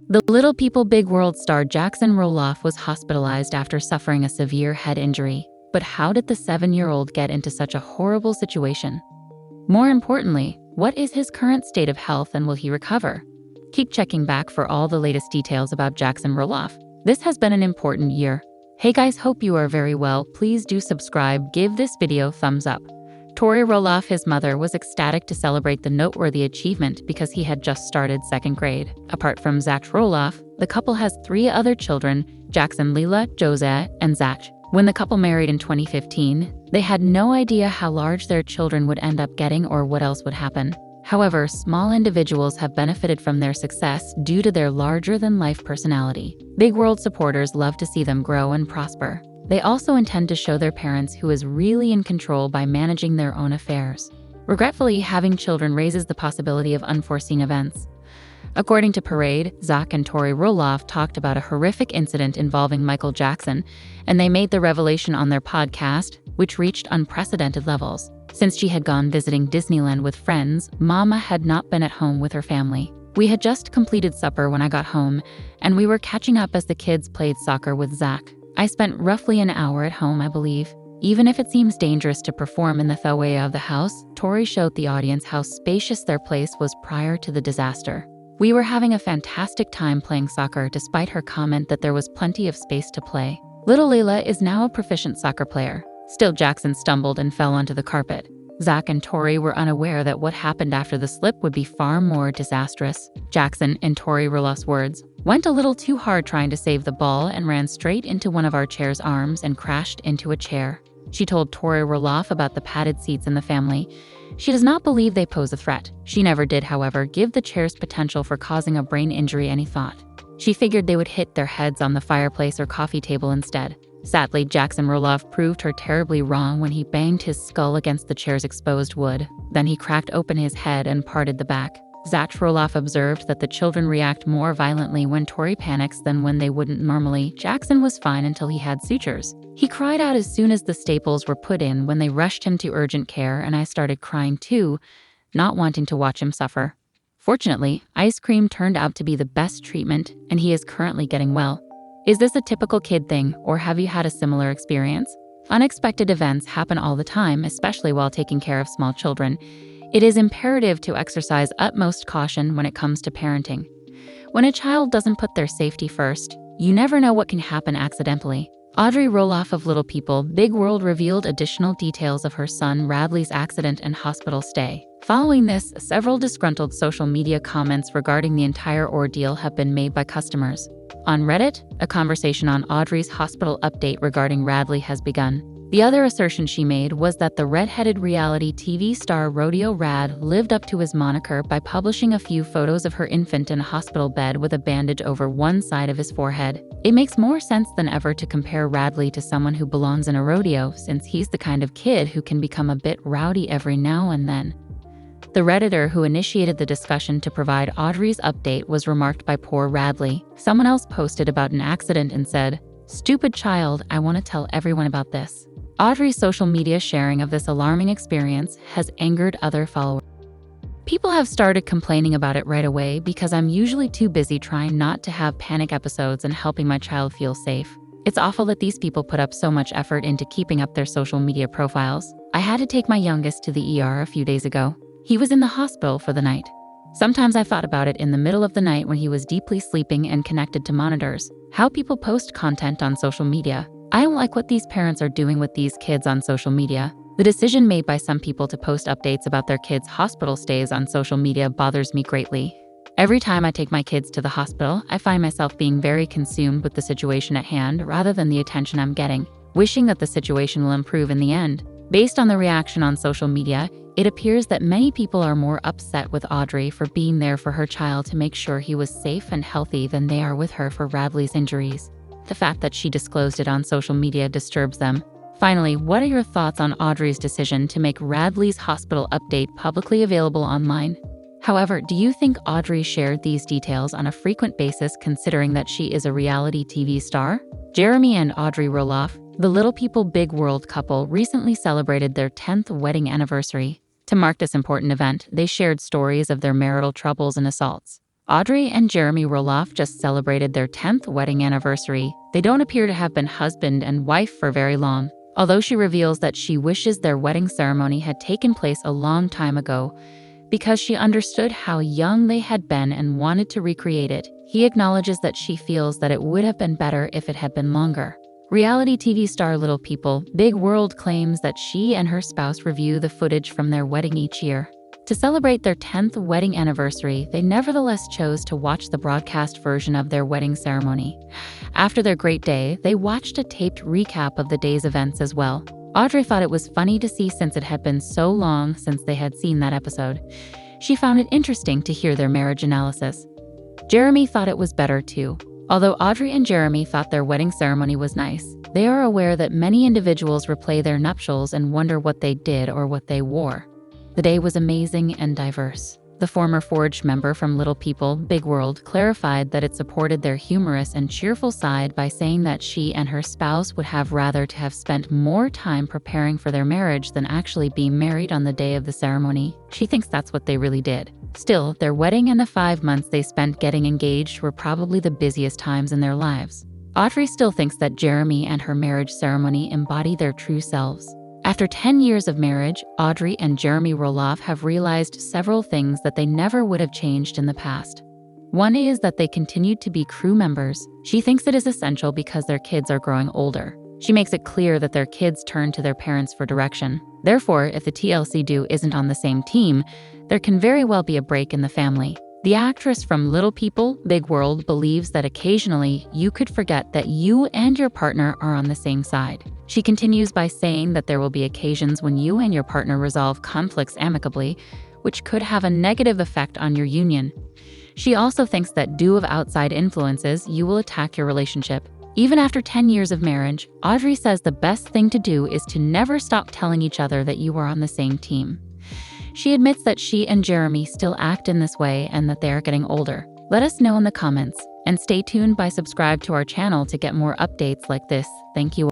The Little People Big World star Jackson Roloff was hospitalized after suffering a severe head injury. But how did the 7-year-old get into such a horrible situation? More importantly, what is his current state of health and will he recover? Keep checking back for all the latest details about Jackson Roloff. This has been an important year. Hey guys, hope you are very well. Please do subscribe, give this video thumbs up. Tori Roloff, his mother, was ecstatic to celebrate the noteworthy achievement because he had just started 2nd grade. Apart from Zach Roloff, the couple has 3 other children, Jackson, Leela, Jose, and Zach. When the couple married in 2015, they had no idea how large their children would end up getting or what else would happen. However, small individuals have benefited from their success due to their larger-than-life personality. Big World supporters love to see them grow and prosper. They also intend to show their parents who is really in control by managing their own affairs. Regretfully, having children raises the possibility of unforeseen events. According to Parade, Zach and Tori Roloff talked about a horrific incident involving Michael Jackson, and they made the revelation on their podcast, which reached unprecedented levels. Since she had gone visiting Disneyland with friends, Mama had not been at home with her family. We had just completed supper when I got home, and we were catching up as the kids played soccer with Zach. I spent roughly an hour at home, I believe. Even if it seems dangerous to perform in the foyer of the house, Tori showed the audience how spacious their place was prior to the disaster. We were having a fantastic time playing soccer despite her comment that there was plenty of space to play. Little Leela is now a proficient soccer player. Still, Jackson stumbled and fell onto the carpet. Zach and Tori were unaware that what happened after the slip would be far more disastrous. Jackson, in Tori Roloff's words, went a little too hard trying to save the ball and ran straight into one of our chair's arms and crashed into a chair. She told Tori Roloff about the padded seats in the family. She does not believe they pose a threat. She never did, however, give the chair's potential for causing a brain injury any thought. She figured they would hit their heads on the fireplace or coffee table instead. Sadly, Jackson Roloff proved her terribly wrong when he banged his skull against the chair's exposed wood. Then he cracked open his head and parted the back. Zach Roloff observed that the children react more violently when Tori panics than when they wouldn't normally. Jackson was fine until he had sutures. He cried out as soon as the staples were put in when they rushed him to urgent care, and I started crying too, not wanting to watch him suffer. Fortunately, ice cream turned out to be the best treatment, and he is currently getting well. Is this a typical kid thing, or have you had a similar experience? Unexpected events happen all the time, especially while taking care of small children. It is imperative to exercise utmost caution when it comes to parenting. When a child doesn't put their safety first, you never know what can happen accidentally. Audrey Roloff of Little People Big World revealed additional details of her son Radley's accident and hospital stay. Following this, several disgruntled social media comments regarding the entire ordeal have been made by customers. On Reddit, a conversation on Audrey's hospital update regarding Radley has begun. The other assertion she made was that the red-headed reality TV star Rodeo Rad lived up to his moniker by publishing a few photos of her infant in a hospital bed with a bandage over one side of his forehead. It makes more sense than ever to compare Radley to someone who belongs in a rodeo, since he's the kind of kid who can become a bit rowdy every now and then. The Redditor who initiated the discussion to provide Audrey's update was remarked by poor Radley. Someone else posted about an accident and said, "Stupid child, I want to tell everyone about this." Audrey's social media sharing of this alarming experience has angered other followers. People have started complaining about it right away because I'm usually too busy trying not to have panic episodes and helping my child feel safe. It's awful that these people put up so much effort into keeping up their social media profiles. I had to take my youngest to the ER a few days ago. He was in the hospital for the night. Sometimes I thought about it in the middle of the night when he was deeply sleeping and connected to monitors. How people post content on social media. I don't like what these parents are doing with these kids on social media. The decision made by some people to post updates about their kids' hospital stays on social media bothers me greatly. Every time I take my kids to the hospital, I find myself being very consumed with the situation at hand rather than the attention I'm getting, wishing that the situation will improve in the end. Based on the reaction on social media, it appears that many people are more upset with Audrey for being there for her child to make sure he was safe and healthy than they are with her for Radley's injuries. The fact that she disclosed it on social media disturbs them. Finally, what are your thoughts on Audrey's decision to make Radley's hospital update publicly available online? However, do you think Audrey shared these details on a frequent basis considering that she is a reality TV star? Jeremy and Audrey Roloff, the Little People Big World couple, recently celebrated their 10th wedding anniversary. To mark this important event, they shared stories of their marital troubles and assaults. Audrey and Jeremy Roloff just celebrated their 10th wedding anniversary. They don't appear to have been husband and wife for very long, although she reveals that she wishes their wedding ceremony had taken place a long time ago because she understood how young they had been and wanted to recreate it. He acknowledges that she feels that it would have been better if it had been longer. Reality TV star Little People, Big World claims that she and her spouse review the footage from their wedding each year. To celebrate their 10th wedding anniversary, they nevertheless chose to watch the broadcast version of their wedding ceremony. After their great day, they watched a taped recap of the day's events as well. Audrey thought it was funny to see since it had been so long since they had seen that episode. She found it interesting to hear their marriage analysis. Jeremy thought it was better too. Although Audrey and Jeremy thought their wedding ceremony was nice, they are aware that many individuals replay their nuptials and wonder what they did or what they wore. The day was amazing and diverse. The former Forged member from Little People, Big World clarified that it supported their humorous and cheerful side by saying that she and her spouse would have rather to have spent more time preparing for their marriage than actually be married on the day of the ceremony. She thinks that's what they really did. Still, their wedding and the 5 months they spent getting engaged were probably the busiest times in their lives. Audrey still thinks that Jeremy and her marriage ceremony embody their true selves. After 10 years of marriage, Audrey and Jeremy Roloff have realized several things that they never would have changed in the past. One is that they continued to be crew members. She thinks it is essential because their kids are growing older. She makes it clear that their kids turn to their parents for direction. Therefore, if the TLC duo isn't on the same team, there can very well be a break in the family. The actress from Little People, Big World believes that occasionally you could forget that you and your partner are on the same side. She continues by saying that there will be occasions when you and your partner resolve conflicts amicably, which could have a negative effect on your union. She also thinks that due to outside influences, you will attack your relationship. Even after 10 years of marriage, Audrey says the best thing to do is to never stop telling each other that you are on the same team. She admits that she and Jeremy still act in this way and that they are getting older. Let us know in the comments, and stay tuned by subscribe to our channel to get more updates like this. Thank you.